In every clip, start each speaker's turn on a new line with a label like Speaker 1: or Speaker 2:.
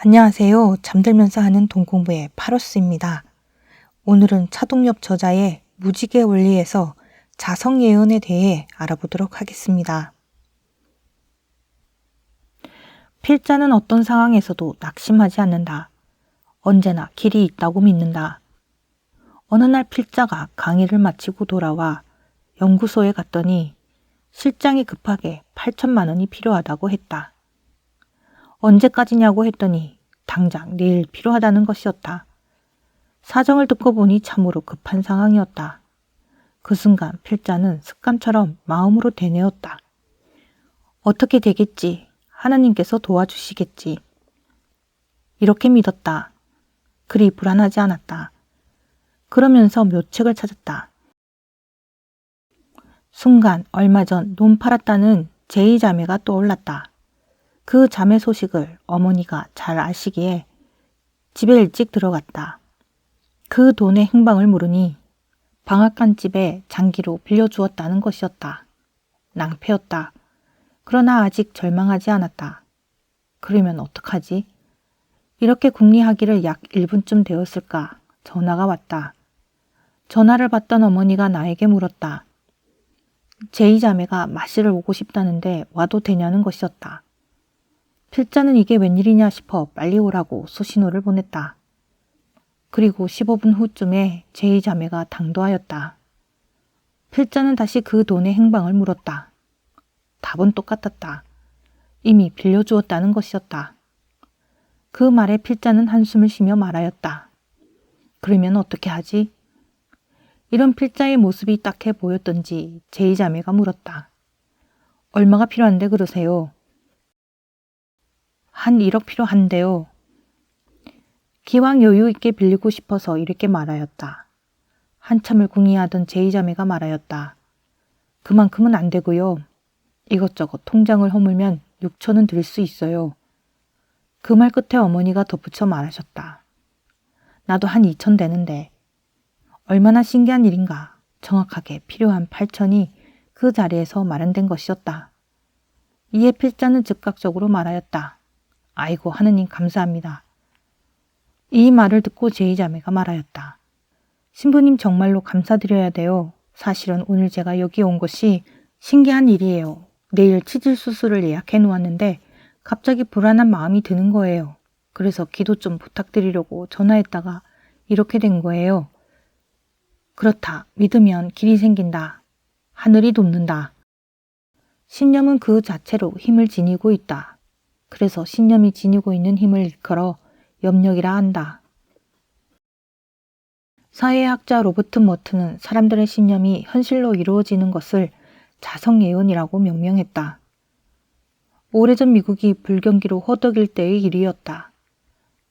Speaker 1: 안녕하세요. 잠들면서 하는 돈공부의 파로스입니다. 오늘은 차동엽 저자의 무지개 원리에서 자성예언에 대해 알아보도록 하겠습니다. 필자는 어떤 상황에서도 낙심하지 않는다. 언제나 길이 있다고 믿는다. 어느 날 필자가 강의를 마치고 돌아와 연구소에 갔더니 실장이 급하게 8천만 원이 필요하다고 했다. 언제까지냐고 했더니 당장 내일 필요하다는 것이었다. 사정을 듣고 보니 참으로 급한 상황이었다. 그 순간 필자는 습관처럼 마음으로 되뇌었다. 어떻게 되겠지? 하나님께서 도와주시겠지. 이렇게 믿었다. 그리 불안하지 않았다. 그러면서 묘책을 찾았다. 순간 얼마 전 논 팔았다는 제2자매가 떠올랐다. 그 자매 소식을 어머니가 잘 아시기에 집에 일찍 들어갔다. 그 돈의 행방을 물으니 방앗간 집에 장기로 빌려주었다는 것이었다. 낭패였다. 그러나 아직 절망하지 않았다. 그러면 어떡하지? 이렇게 궁리하기를 약 1분쯤 되었을까 전화가 왔다. 전화를 받던 어머니가 나에게 물었다. 제2자매가 마시러 오고 싶다는데 와도 되냐는 것이었다. 필자는 이게 웬일이냐 싶어 빨리 오라고 소신호를 보냈다. 그리고 15분 후쯤에 제2자매가 당도하였다. 필자는 다시 그 돈의 행방을 물었다. 답은 똑같았다. 이미 빌려주었다는 것이었다. 그 말에 필자는 한숨을 쉬며 말하였다. 그러면 어떻게 하지? 이런 필자의 모습이 딱해 보였던지 제2자매가 물었다. 얼마가 필요한데 그러세요? 한 1억 필요한데요. 기왕 여유 있게 빌리고 싶어서 이렇게 말하였다. 한참을 궁리하던 제2자매가 말하였다. 그만큼은 안 되고요. 이것저것 통장을 허물면 6천은 드릴 수 있어요. 그 말 끝에 어머니가 덧붙여 말하셨다. 나도 한 2천 되는데. 얼마나 신기한 일인가. 정확하게 필요한 8천이 그 자리에서 마련된 것이었다. 이에 필자는 즉각적으로 말하였다. 아이고 하느님 감사합니다. 이 말을 듣고 제2자매가 말하였다. 신부님 정말로 감사드려야 돼요. 사실은 오늘 제가 여기 온 것이 신기한 일이에요. 내일 치질 수술을 예약해 놓았는데 갑자기 불안한 마음이 드는 거예요. 그래서 기도 좀 부탁드리려고 전화했다가 이렇게 된 거예요. 그렇다. 믿으면 길이 생긴다. 하늘이 돕는다. 신념은 그 자체로 힘을 지니고 있다. 그래서 신념이 지니고 있는 힘을 일컬어 염력이라 한다. 사회학자 로버트 머튼은 사람들의 신념이 현실로 이루어지는 것을 자성예언이라고 명명했다. 오래전 미국이 불경기로 허덕일 때의 일이었다.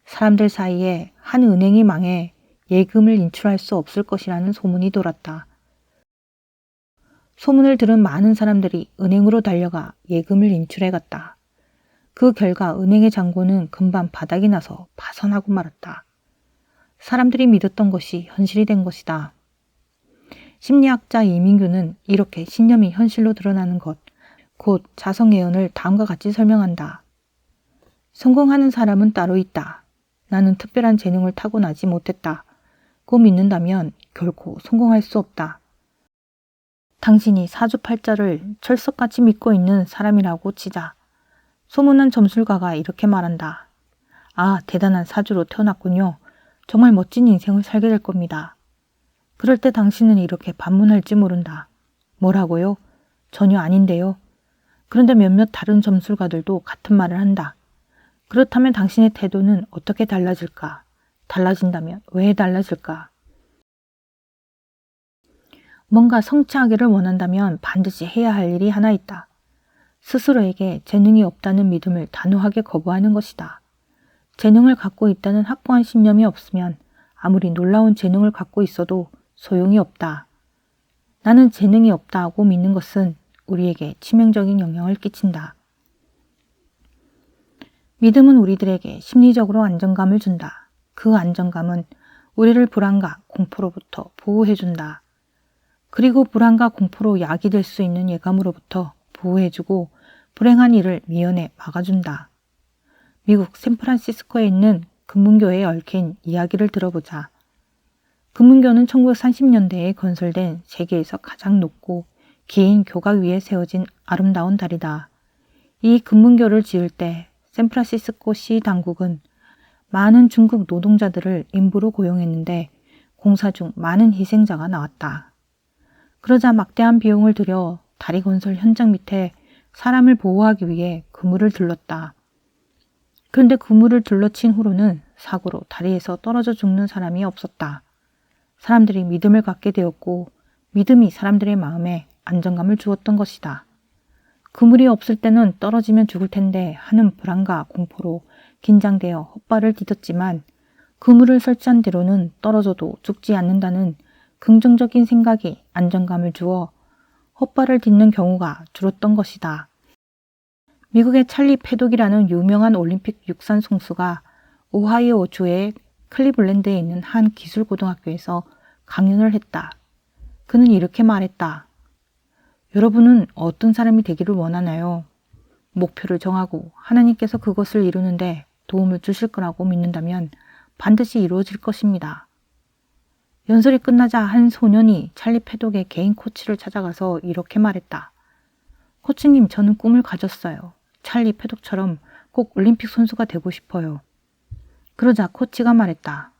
Speaker 1: 사람들 사이에 한 은행이 망해 예금을 인출할 수 없을 것이라는 소문이 돌았다. 소문을 들은 많은 사람들이 은행으로 달려가 예금을 인출해 갔다. 그 결과 은행의 잔고는 금방 바닥이 나서 파산하고 말았다. 사람들이 믿었던 것이 현실이 된 것이다. 심리학자 이민규는 이렇게 신념이 현실로 드러나는 것, 곧 자성예언을 다음과 같이 설명한다. 성공하는 사람은 따로 있다. 나는 특별한 재능을 타고나지 못했다. 고 믿는다면 결코 성공할 수 없다. 당신이 사주팔자를 철석같이 믿고 있는 사람이라고 치자. 소문난 점술가가 이렇게 말한다. 아, 대단한 사주로 태어났군요. 정말 멋진 인생을 살게 될 겁니다. 그럴 때 당신은 이렇게 반문할지 모른다. 뭐라고요? 전혀 아닌데요. 그런데 몇몇 다른 점술가들도 같은 말을 한다. 그렇다면 당신의 태도는 어떻게 달라질까? 달라진다면 왜 달라질까? 뭔가 성취하기를 원한다면 반드시 해야 할 일이 하나 있다. 스스로에게 재능이 없다는 믿음을 단호하게 거부하는 것이다. 재능을 갖고 있다는 확고한 신념이 없으면 아무리 놀라운 재능을 갖고 있어도 소용이 없다. 나는 재능이 없다고 믿는 것은 우리에게 치명적인 영향을 끼친다. 믿음은 우리들에게 심리적으로 안정감을 준다. 그 안정감은 우리를 불안과 공포로부터 보호해준다. 그리고 불안과 공포로 약이 될 수 있는 예감으로부터 보호해주고 불행한 일을 미연에 막아준다. 미국 샌프란시스코에 있는 금문교에 얽힌 이야기를 들어보자. 금문교는 1930년대에 건설된 세계에서 가장 높고 긴 교가 위에 세워진 아름다운 다리다. 이 금문교를 지을 때 샌프란시스코시 당국은 많은 중국 노동자들을 인부로 고용했는데 공사 중 많은 희생자가 나왔다. 그러자 막대한 비용을 들여 다리 건설 현장 밑에 사람을 보호하기 위해 그물을 둘렀다. 그런데 그물을 둘러친 후로는 사고로 다리에서 떨어져 죽는 사람이 없었다. 사람들이 믿음을 갖게 되었고 믿음이 사람들의 마음에 안정감을 주었던 것이다. 그물이 없을 때는 떨어지면 죽을 텐데 하는 불안과 공포로 긴장되어 헛발을 디뎠지만 그물을 설치한 대로는 떨어져도 죽지 않는다는 긍정적인 생각이 안정감을 주어 헛발을 딛는 경우가 줄었던 것이다. 미국의 찰리 패독이라는 유명한 올림픽 육산 송수가 오하이오주의 클리블랜드에 있는 한 기술고등학교에서 강연을 했다. 그는 이렇게 말했다. 여러분은 어떤 사람이 되기를 원하나요? 목표를 정하고 하나님께서 그것을 이루는데 도움을 주실 거라고 믿는다면 반드시 이루어질 것입니다. 연설이 끝나자 한 소년이 찰리 패독의 개인 코치를 찾아가서 이렇게 말했다. 코치님, 저는 꿈을 가졌어요. 찰리 패독처럼 꼭 올림픽 선수가 되고 싶어요. 그러자 코치가 말했다.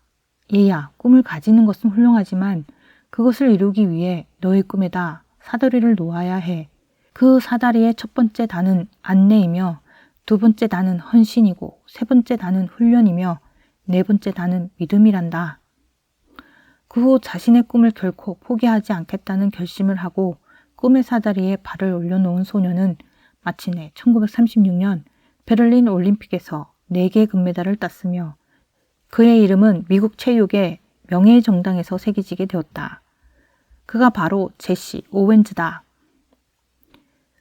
Speaker 1: 얘야, 꿈을 가지는 것은 훌륭하지만 그것을 이루기 위해 너의 꿈에다 사다리를 놓아야 해. 그 사다리의 첫 번째 단은 안내이며 두 번째 단은 헌신이고 세 번째 단은 훈련이며 네 번째 단은 믿음이란다. 그 후 자신의 꿈을 결코 포기하지 않겠다는 결심을 하고 꿈의 사다리에 발을 올려놓은 소녀는 마침내 1936년 베를린 올림픽에서 4개 금메달을 땄으며 그의 이름은 미국 체육의 명예의 정당에서 새겨지게 되었다. 그가 바로 제시 오웬즈다.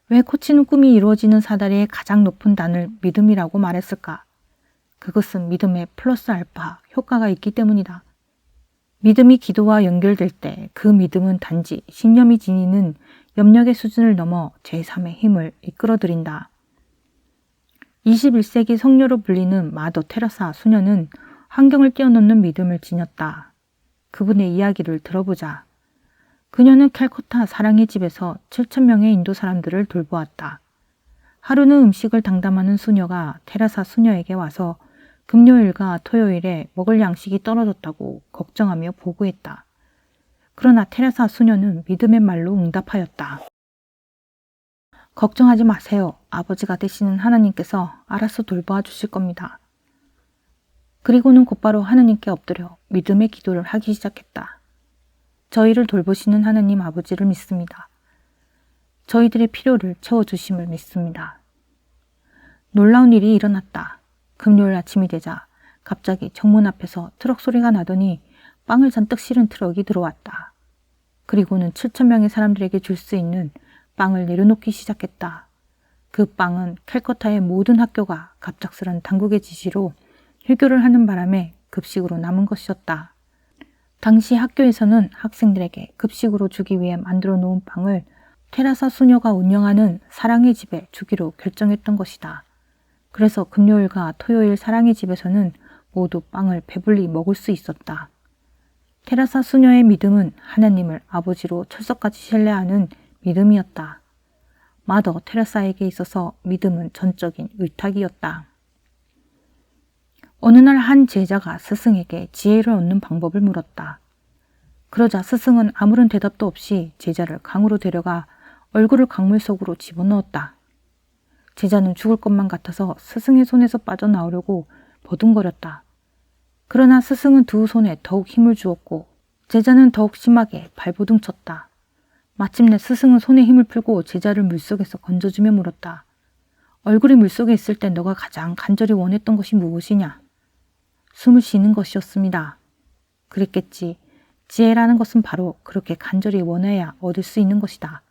Speaker 1: 왜 코치는 꿈이 이루어지는 사다리의 가장 높은 단을 믿음이라고 말했을까? 그것은 믿음의 플러스 알파 효과가 있기 때문이다. 믿음이 기도와 연결될 때 그 믿음은 단지 신념이 지니는 염력의 수준을 넘어 제3의 힘을 이끌어들인다. 21세기 성녀로 불리는 마더 테레사 수녀는 환경을 뛰어넘는 믿음을 지녔다. 그분의 이야기를 들어보자. 그녀는 캘커타 사랑의 집에서 7,000명의 인도 사람들을 돌보았다. 하루는 음식을 당담하는 수녀가 테레사 수녀에게 와서 금요일과 토요일에 먹을 양식이 떨어졌다고 걱정하며 보고했다. 그러나 테레사 수녀는 믿음의 말로 응답하였다. 걱정하지 마세요. 아버지가 되시는 하나님께서 알아서 돌보아 주실 겁니다. 그리고는 곧바로 하나님께 엎드려 믿음의 기도를 하기 시작했다. 저희를 돌보시는 하나님 아버지를 믿습니다. 저희들의 필요를 채워주심을 믿습니다. 놀라운 일이 일어났다. 금요일 아침이 되자 갑자기 정문 앞에서 트럭 소리가 나더니 빵을 잔뜩 실은 트럭이 들어왔다. 그리고는 7,000명의 사람들에게 줄 수 있는 빵을 내려놓기 시작했다. 그 빵은 캘커타의 모든 학교가 갑작스런 당국의 지시로 휴교를 하는 바람에 급식으로 남은 것이었다. 당시 학교에서는 학생들에게 급식으로 주기 위해 만들어 놓은 빵을 테라사 수녀가 운영하는 사랑의 집에 주기로 결정했던 것이다. 그래서 금요일과 토요일 사랑의 집에서는 모두 빵을 배불리 먹을 수 있었다. 테라사 수녀의 믿음은 하나님을 아버지로 철석같이 신뢰하는 믿음이었다. 마더 테레사에게 있어서 믿음은 전적인 의탁이었다. 어느 날 한 제자가 스승에게 지혜를 얻는 방법을 물었다. 그러자 스승은 아무런 대답도 없이 제자를 강으로 데려가 얼굴을 강물 속으로 집어넣었다. 제자는 죽을 것만 같아서 스승의 손에서 빠져나오려고 버둥거렸다. 그러나 스승은 두 손에 더욱 힘을 주었고 제자는 더욱 심하게 발버둥쳤다. 마침내 스승은 손에 힘을 풀고 제자를 물속에서 건져주며 물었다. 얼굴이 물속에 있을 때 너가 가장 간절히 원했던 것이 무엇이냐? 숨을 쉬는 것이었습니다. 그랬겠지. 지혜라는 것은 바로 그렇게 간절히 원해야 얻을 수 있는 것이다.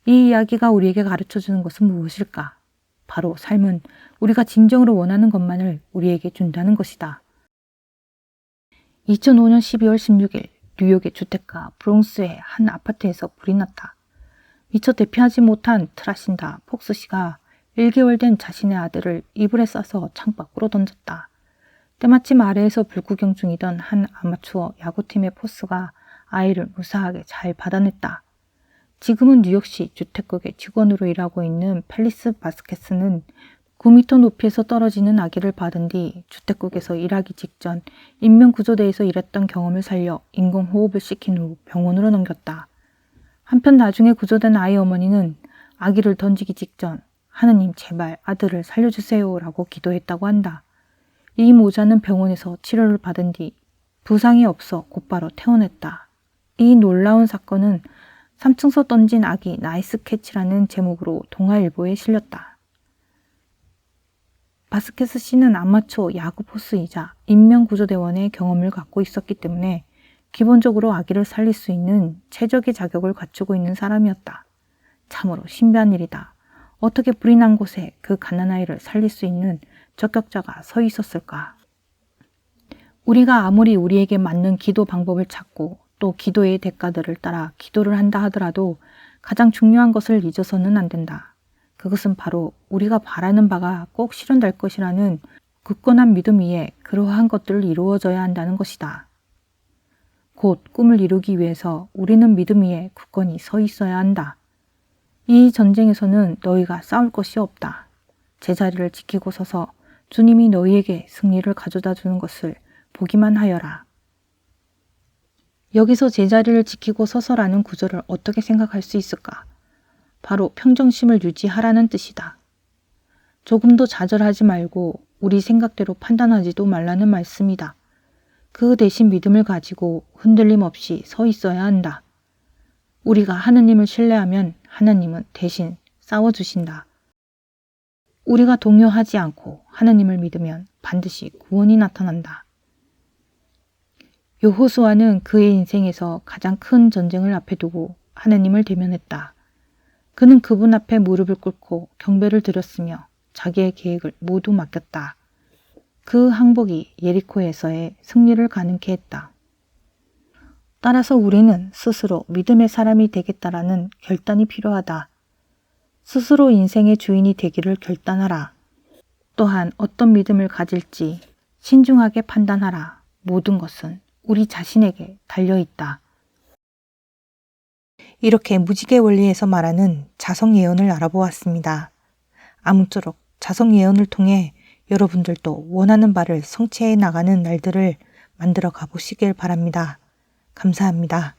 Speaker 1: 이 이야기가 우리에게 가르쳐주는 것은 무엇일까? 바로 삶은 우리가 진정으로 원하는 것만을 우리에게 준다는 것이다. 2005년 12월 16일 뉴욕의 주택가 브롱스의 한 아파트에서 불이 났다. 미처 대피하지 못한 트라신다 폭스 씨가 1개월 된 자신의 아들을 이불에 싸서 창밖으로 던졌다. 때마침 아래에서 불구경 중이던 한 아마추어 야구팀의 포스가 아이를 무사하게 잘 받아냈다. 지금은 뉴욕시 주택국의 직원으로 일하고 있는 펠리스 바스케스는 9m 높이에서 떨어지는 아기를 받은 뒤 주택국에서 일하기 직전 인명구조대에서 일했던 경험을 살려 인공호흡을 시킨 후 병원으로 넘겼다. 한편 나중에 구조된 아이 어머니는 아기를 던지기 직전 하느님 제발 아들을 살려주세요 라고 기도했다고 한다. 이 모자는 병원에서 치료를 받은 뒤 부상이 없어 곧바로 퇴원했다. 이 놀라운 사건은 3층서 던진 아기 나이스 캐치라는 제목으로 동아일보에 실렸다. 바스케스 씨는 아마추어 야구 포수이자 인명구조대원의 경험을 갖고 있었기 때문에 기본적으로 아기를 살릴 수 있는 최적의 자격을 갖추고 있는 사람이었다. 참으로 신비한 일이다. 어떻게 불이 난 곳에 그 갓난아이를 살릴 수 있는 적격자가 서 있었을까? 우리가 아무리 우리에게 맞는 기도 방법을 찾고 또 기도의 대가들을 따라 기도를 한다 하더라도 가장 중요한 것을 잊어서는 안 된다. 그것은 바로 우리가 바라는 바가 꼭 실현될 것이라는 굳건한 믿음 위에 그러한 것들을 이루어져야 한다는 것이다. 곧 꿈을 이루기 위해서 우리는 믿음 위에 굳건히 서 있어야 한다. 이 전쟁에서는 너희가 싸울 것이 없다. 제자리를 지키고 서서 주님이 너희에게 승리를 가져다 주는 것을 보기만 하여라. 여기서 제자리를 지키고 서서라는 구절을 어떻게 생각할 수 있을까? 바로 평정심을 유지하라는 뜻이다. 조금도 좌절하지 말고 우리 생각대로 판단하지도 말라는 말씀이다. 그 대신 믿음을 가지고 흔들림 없이 서 있어야 한다. 우리가 하느님을 신뢰하면 하느님은 대신 싸워주신다. 우리가 동요하지 않고 하느님을 믿으면 반드시 구원이 나타난다. 여호수아는 그의 인생에서 가장 큰 전쟁을 앞에 두고 하느님을 대면했다. 그는 그분 앞에 무릎을 꿇고 경배를 드렸으며 자기의 계획을 모두 맡겼다. 그 항복이 예리코에서의 승리를 가능케 했다. 따라서 우리는 스스로 믿음의 사람이 되겠다라는 결단이 필요하다. 스스로 인생의 주인이 되기를 결단하라. 또한 어떤 믿음을 가질지 신중하게 판단하라. 모든 것은 우리 자신에게 달려있다. 이렇게 무지개 원리에서 말하는 자성 예언을 알아보았습니다. 아무쪼록 자성 예언을 통해 여러분들도 원하는 바를 성취해 나가는 날들을 만들어 가보시길 바랍니다. 감사합니다.